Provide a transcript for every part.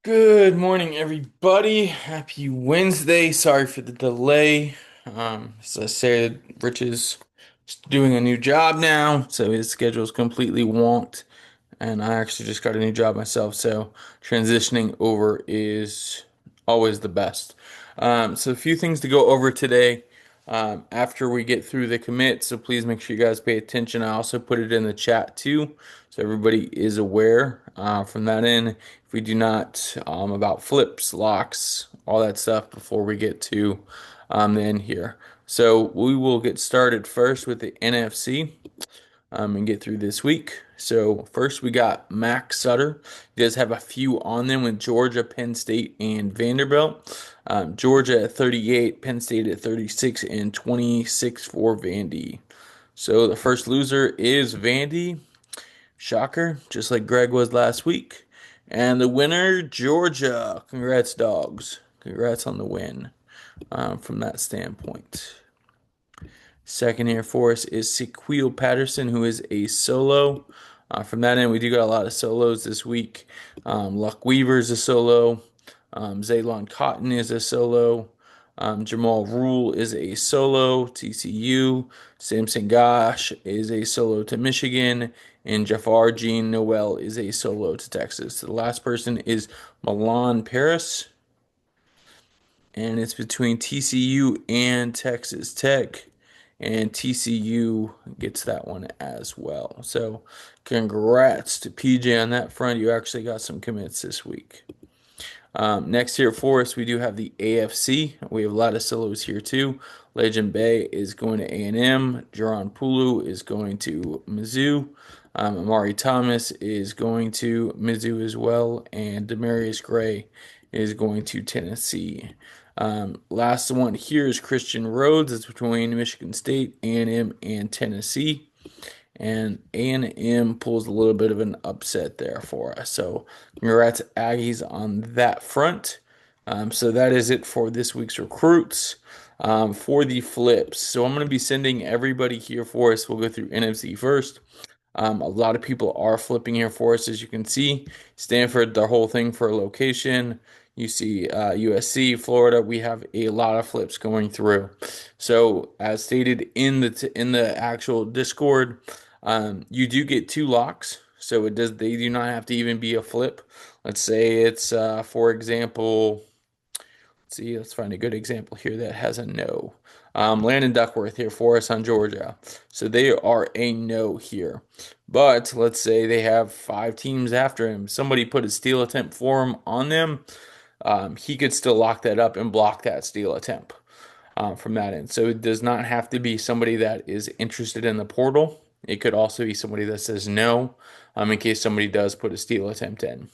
Good morning, everybody. Happy Wednesday. Sorry for the delay. As I said, Rich is doing a new job now, so his schedule is completely wonked. And I actually just got a new job myself, so transitioning over is always the best. So a few things to go over today after we get through the commit. So please make sure you guys pay attention. I also put it in the chat too, so everybody is aware from that end. If we do not about flips, locks, all that stuff before we get to the end here. So we will get started first with the NFC and get through this week. So first we got Max Sutter. He does have a few on them with Georgia, Penn State, and Vanderbilt. Georgia at 38, Penn State at 36, and 26 for Vandy. So the first loser is Vandy. Shocker, just like Greg was last week. And the winner, Georgia. Congrats, dogs. Congrats on the win from that standpoint. Second here for us is Sequel Patterson, who is a solo. From that end, we do got a lot of solos this week. Luck Weaver's a solo. Zaylon Cotton is a solo. Jamal Rule is a solo. TCU. Samson Gosh is a solo to Michigan. And Jafar Jean Noel is a solo to Texas. The last person is Milan Paris. And it's between TCU and Texas Tech. And TCU gets that one as well. So, congrats to PJ on that front. You actually got some commits this week. Next here for us, we do have the AFC. We have a lot of solos here too. Legend Bay is going to A&M. Jaron Pulu is going to Mizzou. Amari Thomas is going to Mizzou as well. And Demarius Gray is going to Tennessee. Last one here is Christian Rhodes. It's between Michigan State, A&M, and Tennessee. And A&M pulls a little bit of an upset there for us. So congrats Aggies on that front. So that is it for this week's recruits. For the flips, so I'm going to be sending everybody here for us. We'll go through NFC first. A lot of people are flipping here for us, as you can see. Stanford, the whole thing for a location. You see USC, Florida. We have a lot of flips going through. So, as stated in the actual Discord, you do get two locks. So it does. They do not have to even be a flip. Let's say it's, for example. Let's see. Let's find a good example here that has a no. Landon Duckworth here for us on Georgia. So they are a no here. But let's say they have five teams after him. Somebody put a steal attempt for him on them. He could still lock that up and block that steal attempt from that end. So it does not have to be somebody that is interested in the portal. It could also be somebody that says no, in case somebody does put a steal attempt in.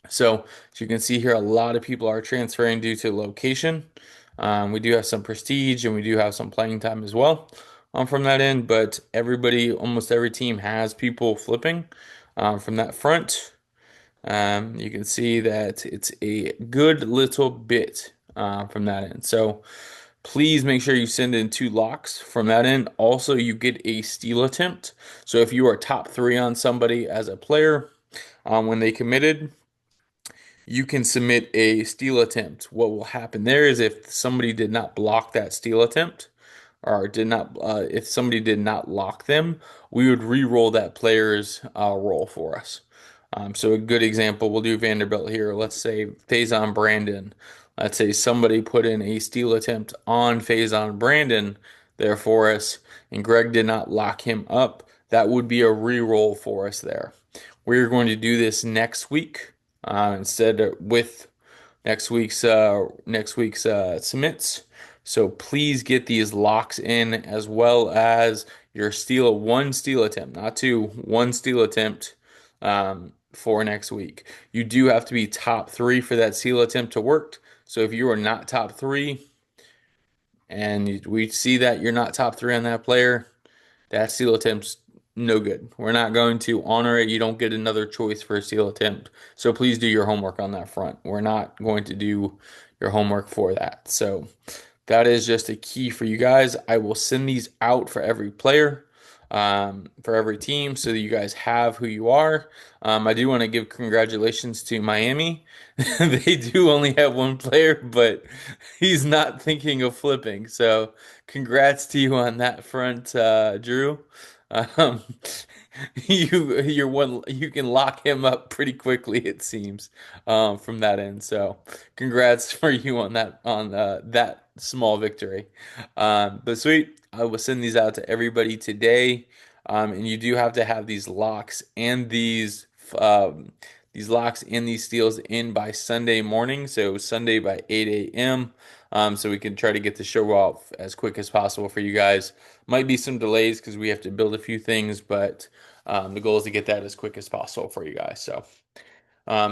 So, as you can see here, a lot of people are transferring due to location. We do have some prestige and we do have some playing time as well from that end, but everybody, almost every team has people flipping from that front. You can see that it's a good little bit from that end. So please make sure you send in two locks from that end. Also, you get a steal attempt. So if you are top three on somebody as a player when they committed, you can submit a steal attempt. What will happen there is if somebody did not block that steal attempt, or did not, if somebody did not lock them, we would re-roll that player's roll for us. So a good example, we'll do Vanderbilt here. Let's say Faison Brandon. Let's say somebody put in a steal attempt on Faison Brandon there for us, and Greg did not lock him up. That would be a re-roll for us there. We're going to do this next week instead of with next week's submits. So please get these locks in as well as your one steal attempt, not two, one steal attempt for next week. You do have to be top three for that steal attempt to work. So if you are not top three and we see that you're not top three on that player, that steal attempt's no good. We're not going to honor it. You don't get another choice for a steal attempt. So please do your homework on that front. We're not going to do your homework for that. So that is just a key for you guys. I will send these out for every player. for every team so that you guys have who you are. I do want to give congratulations to Miami. They do only have one player, but he's not thinking of flipping. So congrats to you on that front, Drew. Um, you can lock him up pretty quickly, it seems, from that end. So congrats for you on that small victory. But sweet, I will send these out to everybody today. And you do have to have these locks and these steals in by Sunday morning. So Sunday by 8 a.m. So we can try to get the show off as quick as possible for you guys. Might be some delays because we have to build a few things, but the goal is to get that as quick as possible for you guys. So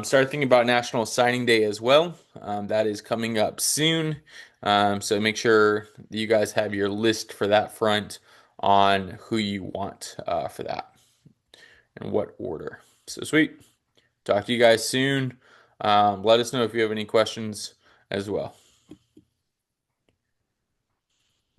start thinking about National Signing Day as well. That is coming up soon. So make sure you guys have your list for that front on who you want for that and what order. So sweet. Talk to you guys soon. Let us know if you have any questions as well.